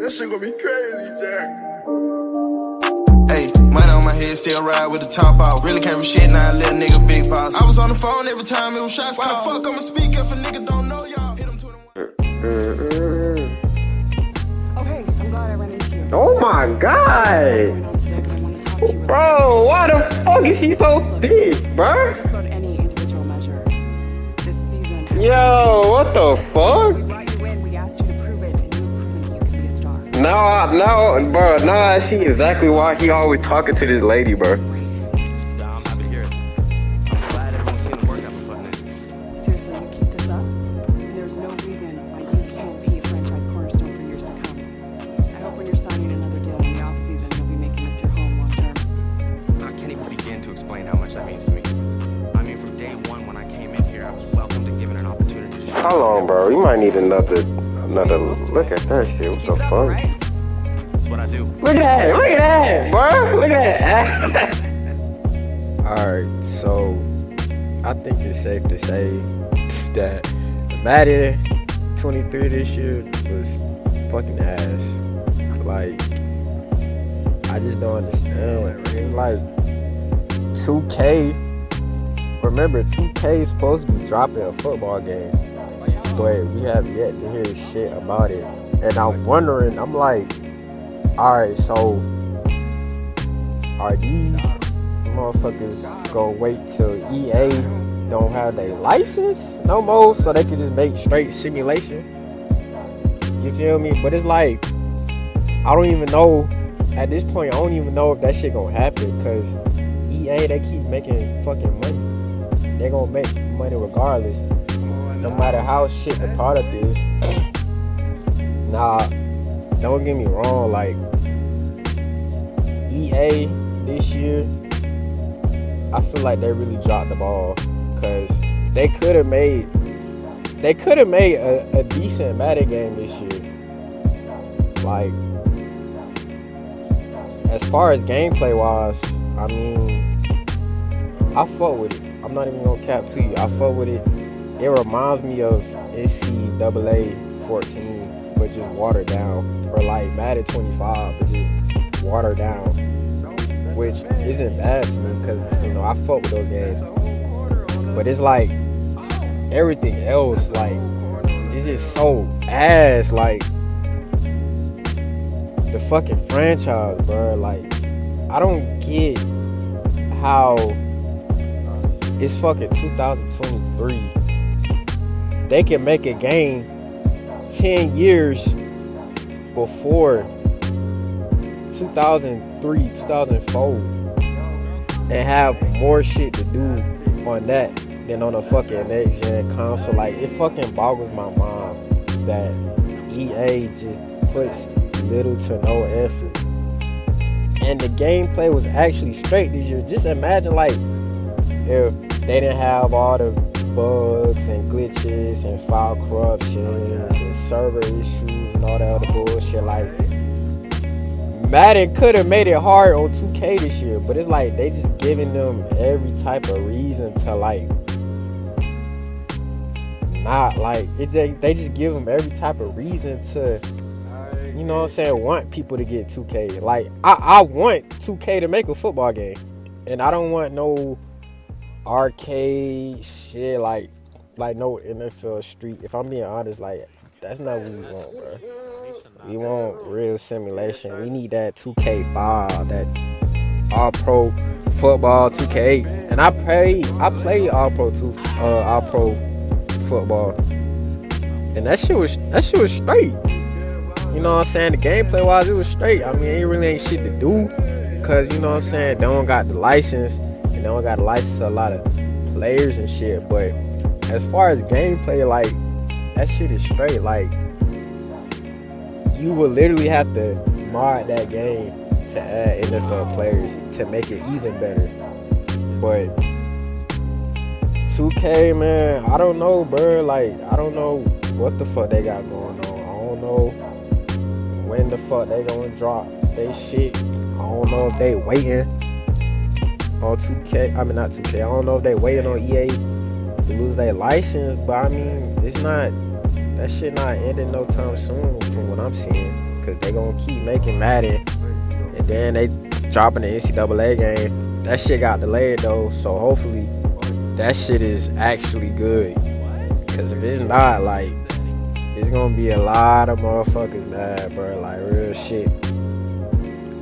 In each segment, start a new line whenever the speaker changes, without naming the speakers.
This shit gonna be crazy, Jack.
Hey, money on my head, still ride with the top off. Really can't be shit now, little nigga big boss. I was on the phone every time it was shots called. Why the fuck I'ma speak if a nigga don't know y'all? Hit him to the
Oh, hey, I'm glad I ran into you.
Oh my god! Bro, why the fuck is he so thick, bro?
Just about any individual measure. This season.
Yo, what the
We
fuck?
brought you in, we asked you to prove it, and you've proven that you can be a star.
Now I see exactly why he always talking to this lady, bro.
I'm happy to hear it. I'm glad everyone's seen the work I've been putting in.
Seriously, you keep this up, and there's no reason why you can't be a franchise cornerstone for years to come. I hope when you're signing another deal in the offseason, you'll be making this your home long term.
I can't even begin to explain how much that means to me. I mean, from day one when I came in here, I was welcomed and given an opportunity to show.
Hold on, bro. We might need another. Look at that shit. What
Keep
the
it up,
fuck?
right?
That's what I do.
Look at that, bro. Look at that.
Alright, so I think it's safe to say that Madden 23 this year was fucking ass. Like, I just don't understand. It's like 2K. Remember, 2K is supposed to be dropping a football game, but we have yet to hear shit about it. And I'm wondering, I'm like, alright, so are these motherfuckers gonna wait till EA don't have their license no more so they can just make straight simulation? You feel me? But it's like, I don't even know, at this point, I don't even know if that shit gonna happen, because EA, they keep making fucking money. They gonna make money regardless, no matter how shit the product is. Nah, don't get me wrong, like, EA this year, I feel like they really dropped the ball, because they could have made a decent Madden game this year. Like, as far as gameplay wise, I mean, I fuck with it. I'm not even gonna cap to you. I fuck with it. It reminds me of NCAA 14, but just watered down, or like Madden 25, but just watered down, which isn't bad to me, because, you know, I fuck with those games. But it's like everything else, like, it's just so ass. Like, the fucking franchise, bro. Like, I don't get how it's fucking 2023. They can make a game 10 years before 2003, 2004, and have more shit to do on that than on a fucking next gen console. Like, it fucking boggles my mind that EA just puts little to no effort. And the gameplay was actually straight this year. Just imagine, like, if they didn't have all the bugs and glitches and file corruptions and server issues and all that other bullshit. Like, Madden could have made it hard on 2K this year, but it's like they just giving them every type of reason to, like, not, like, they just give them every type of reason to, you know what I'm saying, want people to get 2K. Like, I want 2K to make a football game, and I don't want no arcade shit, like no NFL Street. If I'm being honest, like, that's not what we want, bro. We want real simulation. We need that 2K5, that All Pro Football 2K8. And I played All Pro Football, and that shit was straight. You know what I'm saying? The gameplay wise, it was straight. I mean, it really ain't shit to do, cause, you know what I'm saying, they don't got the license, and they don't got the license to a lot of players and shit. But as far as gameplay, like, that shit is straight. Like, you would literally have to mod that game to add NFL players to make it even better. But 2K, man, I don't know, bro. Like, I don't know what the fuck they got going on. I don't know when the fuck they gonna drop they shit. I don't know if they waiting on 2K. I mean, not 2K. I don't know if they waiting on EA to lose their license. But I mean, it's not, that shit not ending no time soon from what I'm seeing. because they gonna keep making Madden, and then they dropping the NCAA game. That shit got delayed though, so hopefully that shit is actually good. Because if it's not, like, it's gonna be a lot of motherfuckers mad, bro. Like, real shit.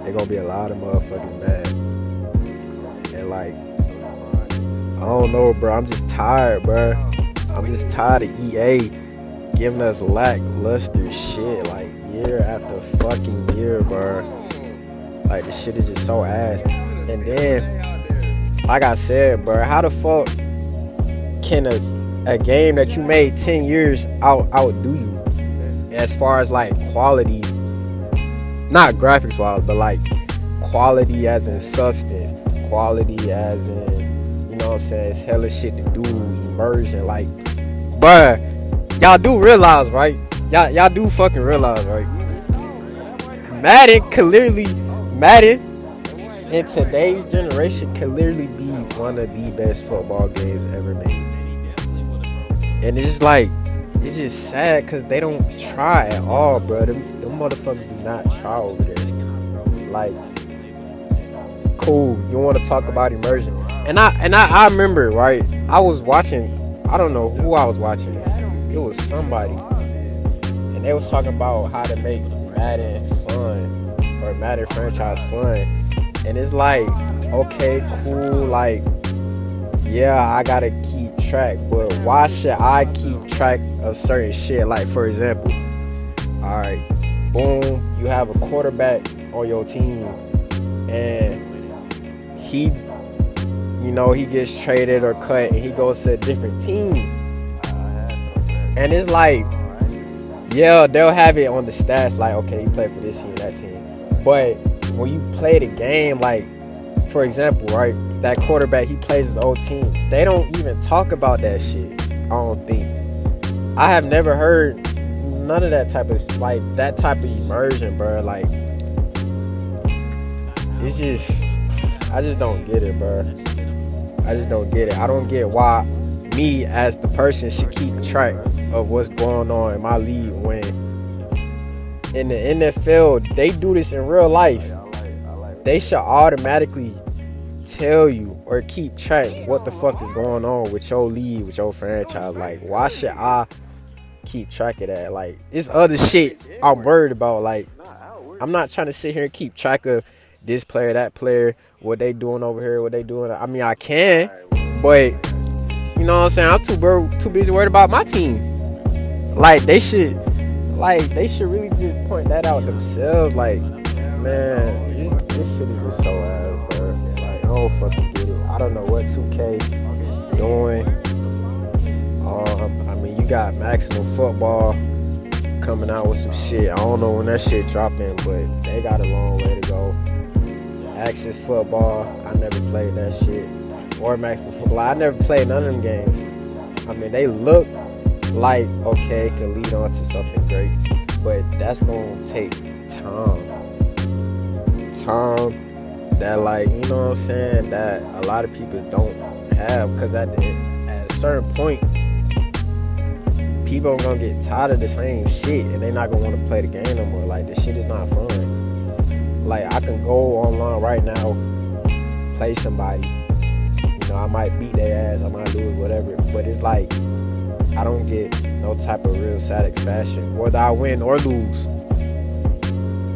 They gonna be a lot of motherfuckers mad. And like, I don't know, bro. I'm just tired, bro. I'm just tired of EA giving us lackluster shit, like, year after fucking year, bro. Like, the shit is just so ass. And then, like I said, bro, how the fuck can a game that you made 10 years outdo you as far as like quality, not graphics wise, but like quality as in substance, quality as in, you know what I'm saying, it's hella shit to do, immersion, like, bruh, y'all do realize, right? Y'all do fucking realize, right? Madden in today's generation could literally be one of the best football games ever made. And it's just like, it's just sad because they don't try at all, bro. Them motherfuckers do not try over there. Like, cool, you want to talk about immersion. And I remember, right, I was watching, I don't know who I was watching. It was somebody. And they was talking about how to make Madden fun, or Madden franchise fun. And it's like, okay, cool, like, yeah, I gotta keep track, but why should I keep track of certain shit? Like, for example, all right, boom, you have a quarterback on your team, and he gets traded or cut, and he goes to a different team. And it's like, yeah, they'll have it on the stats, like, okay, you play for this team, that team. But when you play the game, like, for example, right, that quarterback, he plays his old team. They don't even talk about that shit, I don't think. I have never heard none of that type of, like, that type of immersion, bro. Like, it's just, I just don't get it, bro. I just don't get it. I don't get why me as the person should keep track of what's going on in my league when in the NFL, they do this in real life. They should automatically tell you or keep track what the fuck is going on with your league, with your franchise. Like, why should I keep track of that? Like, it's other shit I'm worried about. Like, I'm not trying to sit here and keep track of this player, that player, what they doing over here, what they doing. I mean, I can, but you know what I'm saying, I'm too busy worried about my team. Like, they should really just point that out themselves. Like, man, this shit is just so ass, bro. Like, I don't fucking get it. I don't know what 2K doing. I mean, you got Maximum Football coming out with some shit. I don't know when that shit dropping, but they got a long way to go. Access Football, I never played that shit. Or Maximum Football, I never played none of them games. I mean, they look like, okay, it can lead on to something great, but that's gonna take time that, like, you know what I'm saying, that a lot of people don't have, because at a certain point, people are gonna get tired of the same shit and they're not gonna want to play the game no more. Like, this shit is not fun. Like, I can go online right now, play somebody, you know, I might beat their ass, I might lose, whatever, but it's like, I don't get no type of real satisfaction, whether I win or lose.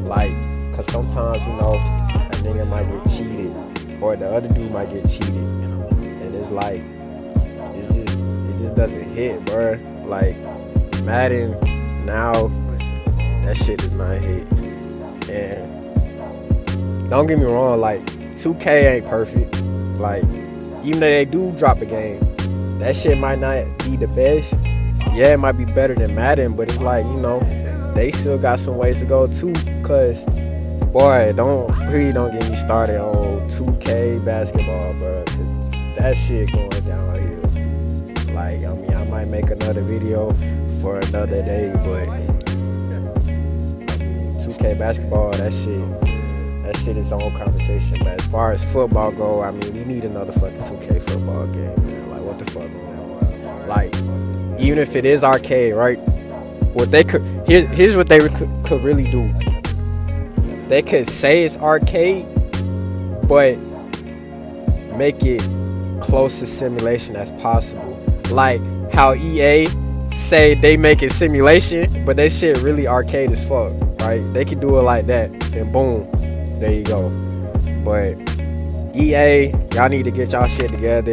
Like, cause sometimes, you know, a nigga might get cheated, or the other dude might get cheated, and it's like, it just doesn't hit, bruh. Like, Madden now, that shit does not hit. And don't get me wrong, like, 2K ain't perfect. Like, even though they do drop a game, that shit might not be the best. Yeah, it might be better than Madden, but it's like, you know, they still got some ways to go too. Cause, boy, please don't get me started on 2K basketball, bro. Cause that shit going downhill. Like, I mean, I might make another video for another day, but I mean, 2K basketball, that shit is own conversation. But as far as football go, I mean, we need another fucking 2K football game, man. Like, what the fuck going on? Like, even if it is arcade, right? What they could here's what they could really do. they could say it's arcade, but make it close to simulation as possible. Like how EA say they make it simulation, but that shit really arcade as fuck, right? They can do it like that, and boom, there you go. But EA, y'all need to get y'all shit together.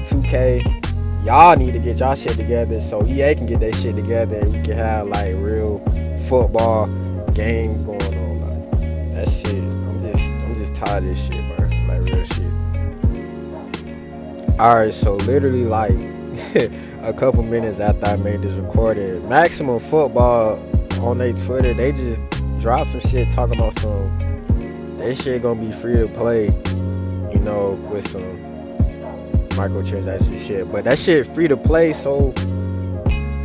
2K, y'all need to get y'all shit together so EA can get their shit together and we can have like real football game going on. Like that shit, I'm just tired of this shit, bro. Like real shit. Alright, so literally like a couple minutes after I made this recording, Maximum Football on their Twitter, they just dropped some shit talking about that shit gonna be free to play, you know, with some microtransaction shit. But that shit free to play, so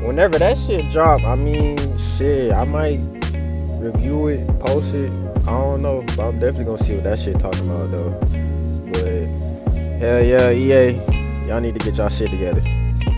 whenever that shit drop, I mean, shit, I might review it, post it. I don't know, but I'm definitely gonna see what that shit talking about though. But hell yeah, EA, y'all need to get y'all shit together.